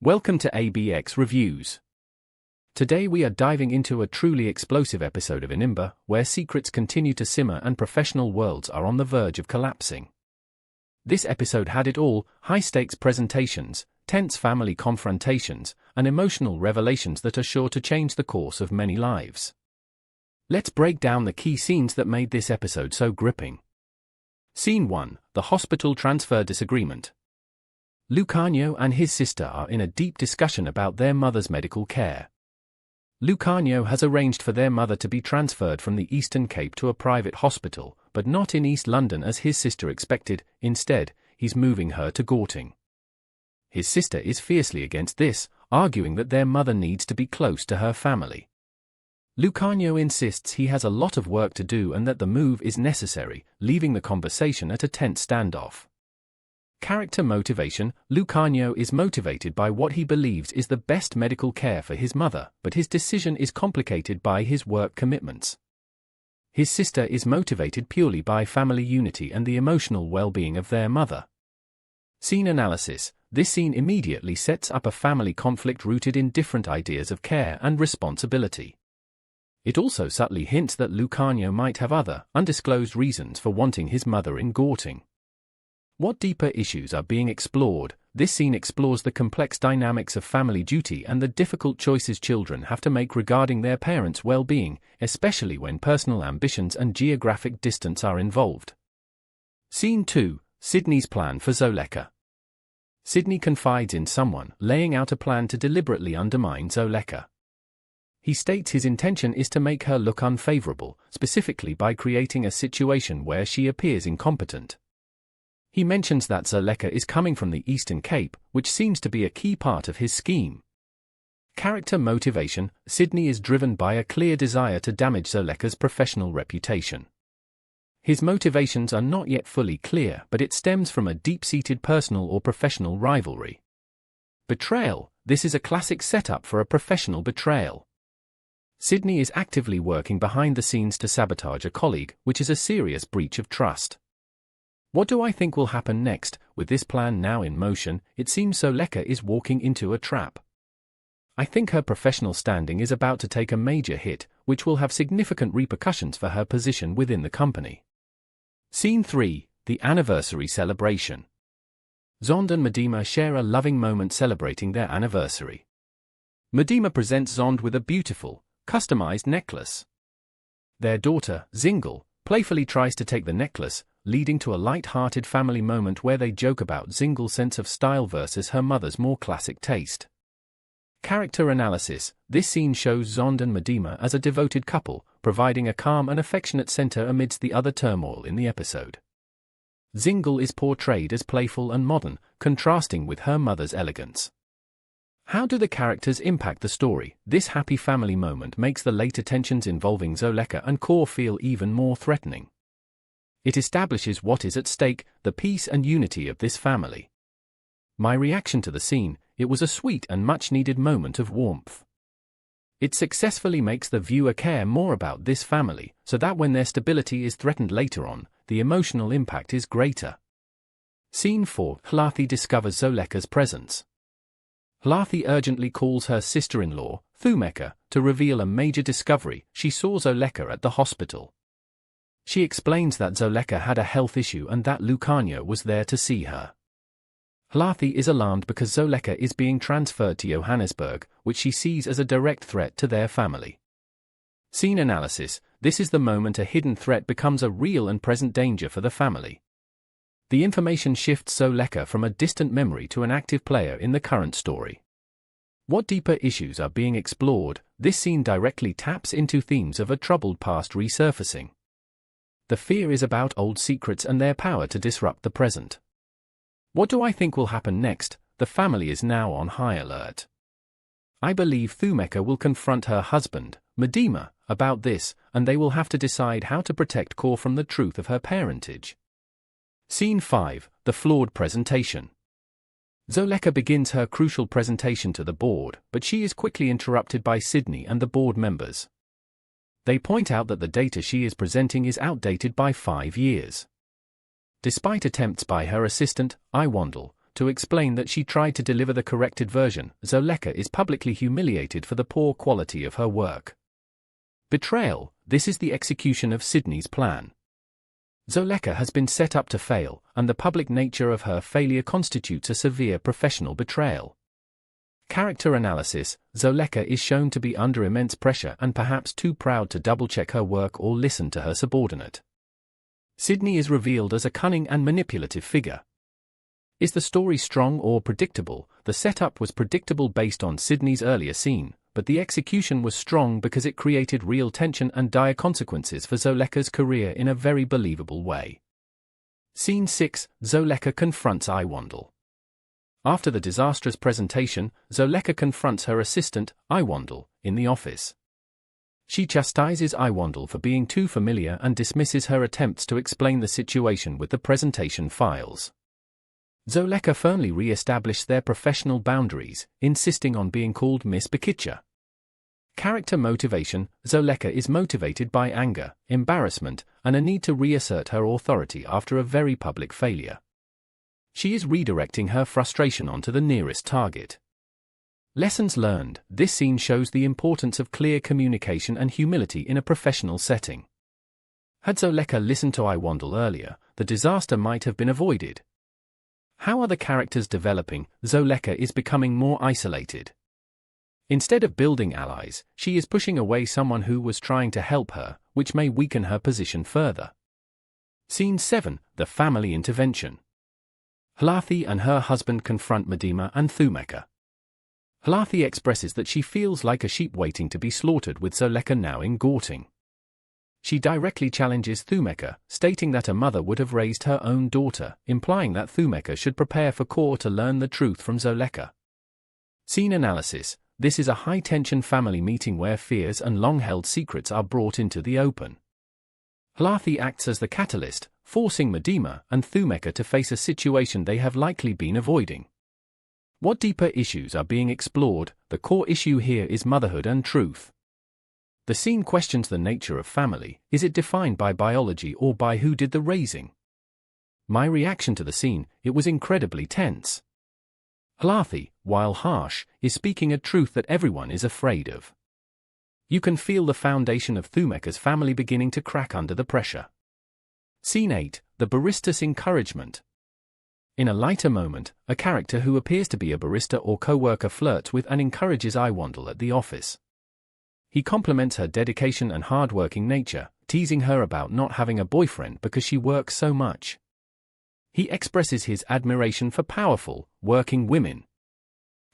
Welcome to ABX Reviews. Today we are diving into a truly explosive episode of Inimba, where secrets continue to simmer and professional worlds are on the verge of collapsing. This episode had it all: high-stakes presentations, tense family confrontations, and emotional revelations that are sure to change the course of many lives. Let's break down the key scenes that made this episode so gripping. Scene 1: The hospital transfer disagreement. Lucanio and his sister are in a deep discussion about their mother's medical care. Lucanio has arranged for their mother to be transferred from the Eastern Cape to a private hospital, but not in East London as his sister expected. Instead, he's moving her to Gorting. His sister is fiercely against this, arguing that their mother needs to be close to her family. Lucanio insists he has a lot of work to do and that the move is necessary, leaving the conversation at a tense standoff. Character motivation: Lucanio is motivated by what he believes is the best medical care for his mother, but his decision is complicated by his work commitments. His sister is motivated purely by family unity and the emotional well-being of their mother. Scene analysis: this scene immediately sets up a family conflict rooted in different ideas of care and responsibility. It also subtly hints that Lucanio might have other, undisclosed reasons for wanting his mother in Gorting. What deeper issues are being explored? This scene explores the complex dynamics of family duty and the difficult choices children have to make regarding their parents' well-being, especially when personal ambitions and geographic distance are involved. Scene 2: Sydney's plan for Zoleka. Sydney confides in someone, laying out a plan to deliberately undermine Zoleka. He states his intention is to make her look unfavorable, specifically by creating a situation where she appears incompetent. He mentions that Zoleka is coming from the Eastern Cape, which seems to be a key part of his scheme. Character motivation: Sydney is driven by a clear desire to damage Zoleka's professional reputation. His motivations are not yet fully clear, but it stems from a deep-seated personal or professional rivalry. Betrayal: this is a classic setup for a professional betrayal. Sydney is actively working behind the scenes to sabotage a colleague, which is a serious breach of trust. What do I think will happen next? With this plan now in motion, it seems Zoleka is walking into a trap. I think her professional standing is about to take a major hit, which will have significant repercussions for her position within the company. Scene 3: The anniversary celebration. Zond and Medima share a loving moment celebrating their anniversary. Medima presents Zond with a beautiful, customized necklace. Their daughter, Zingle, playfully tries to take the necklace, leading to a light-hearted family moment where they joke about Zingle's sense of style versus her mother's more classic taste. Character analysis: this scene shows Zond and Medima as a devoted couple, providing a calm and affectionate center amidst the other turmoil in the episode. Zingle is portrayed as playful and modern, contrasting with her mother's elegance. How do the characters impact the story? This happy family moment makes the later tensions involving Zoleka and Core feel even more threatening. It establishes what is at stake: the peace and unity of this family. My reaction to the scene: it was a sweet and much-needed moment of warmth. It successfully makes the viewer care more about this family, so that when their stability is threatened later on, the emotional impact is greater. Scene 4: Hlathi discovers Zoleka's presence. Hlathi urgently calls her sister-in-law, Thumeka, to reveal a major discovery: she saw Zoleka at the hospital. She explains that Zoleka had a health issue and that Lucanio was there to see her. Hlathi is alarmed because Zoleka is being transferred to Johannesburg, which she sees as a direct threat to their family. Scene analysis: this is the moment a hidden threat becomes a real and present danger for the family. The information shifts Zoleka from a distant memory to an active player in the current story. What deeper issues are being explored? This scene directly taps into themes of a troubled past resurfacing. The fear is about old secrets and their power to disrupt the present. What do I think will happen next? The family is now on high alert. I believe Thumeka will confront her husband, Medima, about this, and they will have to decide how to protect Core from the truth of her parentage. Scene 5: The flawed presentation. Zoleka begins her crucial presentation to the board, but she is quickly interrupted by Sydney and the board members. They point out that the data she is presenting is outdated by 5 years. Despite attempts by her assistant, Iwandle, to explain that she tried to deliver the corrected version. Zoleka is publicly humiliated for the poor quality of her work. Betrayal. This is the execution of Sydney's plan. Zoleka has been set up to fail, and the public nature of her failure constitutes a severe professional betrayal. Character analysis. Zoleka is shown to be under immense pressure and perhaps too proud to double-check her work or listen to her subordinate. Sydney is revealed as a cunning and manipulative figure. Is the story strong or predictable? The setup was predictable based on Sydney's earlier scene, but the execution was strong because it created real tension and dire consequences for Zoleka's career in a very believable way. Scene 6. Zoleka confronts Iwandel. After the disastrous presentation, Zoleka confronts her assistant, Iwandel, in the office. She chastises Iwandel for being too familiar and dismisses her attempts to explain the situation with the presentation files. Zoleka firmly re-established their professional boundaries, insisting on being called Miss Bikicha. Character motivation. Zoleka is motivated by anger, embarrassment, and a need to reassert her authority after a very public failure. She is redirecting her frustration onto the nearest target. Lessons learned. This scene shows the importance of clear communication and humility in a professional setting. Had Zoleka listened to Iwandel earlier, the disaster might have been avoided. How are the characters developing? Zoleka is becoming more isolated. Instead of building allies, she is pushing away someone who was trying to help her, which may weaken her position further. Scene 7. The family intervention. Hlathi and her husband confront Medima and Thumeka. Hlathi expresses that she feels like a sheep waiting to be slaughtered with Zoleka now in Gorting. She directly challenges Thumeka, stating that a mother would have raised her own daughter, implying that Thumeka should prepare for Kor to learn the truth from Zoleka. Scene analysis. This is a high-tension family meeting where fears and long-held secrets are brought into the open. Hlathi acts as the catalyst, forcing Medima and Thumeka to face a situation they have likely been avoiding. What deeper issues are being explored? The core issue here is motherhood and truth. The scene questions the nature of family. Is it defined by biology or by who did the raising? My reaction to the scene, it was incredibly tense. Hlathi, while harsh, is speaking a truth that everyone is afraid of. You can feel the foundation of Thumeka's family beginning to crack under the pressure. Scene 8. The barista's encouragement. In a lighter moment, a character who appears to be a barista or co-worker flirts with and encourages Iwandel at the office. He compliments her dedication and hard-working nature, teasing her about not having a boyfriend because she works so much. He expresses his admiration for powerful, working women.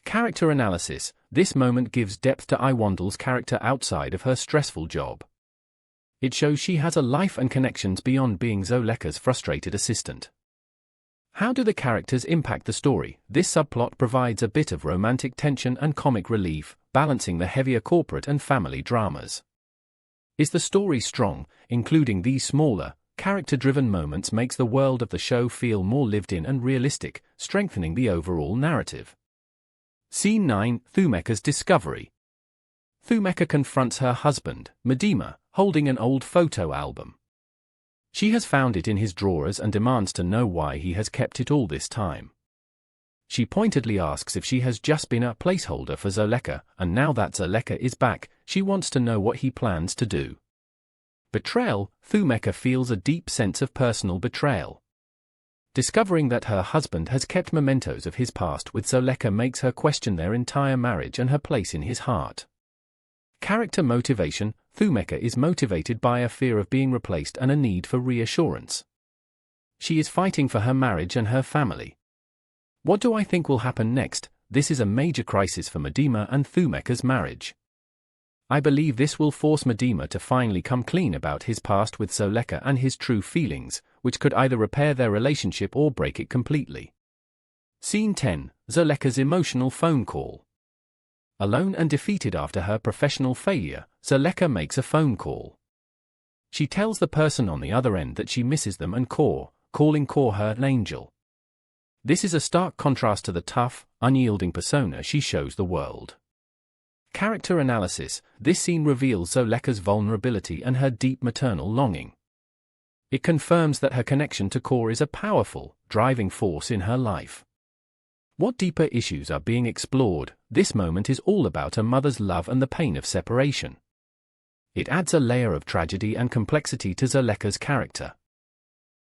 Character analysis. This moment gives depth to Iwandel's character outside of her stressful job. It shows she has a life and connections beyond being Zoleka's frustrated assistant. How do the characters impact the story? This subplot provides a bit of romantic tension and comic relief, balancing the heavier corporate and family dramas. Is the story strong? Including these smaller, character-driven moments makes the world of the show feel more lived-in and realistic, strengthening the overall narrative. Scene 9. Thumeka's discovery. Thumeka confronts her husband, Medima, holding an old photo album. She has found it in his drawers and demands to know why he has kept it all this time. She pointedly asks if she has just been a placeholder for Zoleka, and now that Zoleka is back, she wants to know what he plans to do. Betrayal. Thumeka feels a deep sense of personal betrayal. Discovering that her husband has kept mementos of his past with Zoleka makes her question their entire marriage and her place in his heart. Character motivation. Thumeka is motivated by a fear of being replaced and a need for reassurance. She is fighting for her marriage and her family. What do I think will happen next? This is a major crisis for Medima and Thumeka's marriage. I believe this will force Medima to finally come clean about his past with Zoleka and his true feelings, which could either repair their relationship or break it completely. Scene 10. Zoleka's emotional phone call. Alone and defeated after her professional failure, Zoleka makes a phone call. She tells the person on the other end that she misses them and calling Kor her angel. This is a stark contrast to the tough, unyielding persona she shows the world. Character analysis. This scene reveals Zoleka's vulnerability and her deep maternal longing. It confirms that her connection to Kor is a powerful, driving force in her life. What deeper issues are being explored? This moment is all about a mother's love and the pain of separation. It adds a layer of tragedy and complexity to Zoleka's character.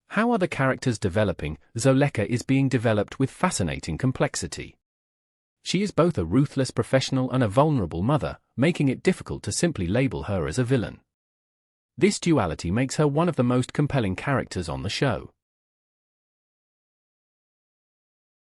How are the characters developing? Zoleka is being developed with fascinating complexity. She is both a ruthless professional and a vulnerable mother, making it difficult to simply label her as a villain. This duality makes her one of the most compelling characters on the show.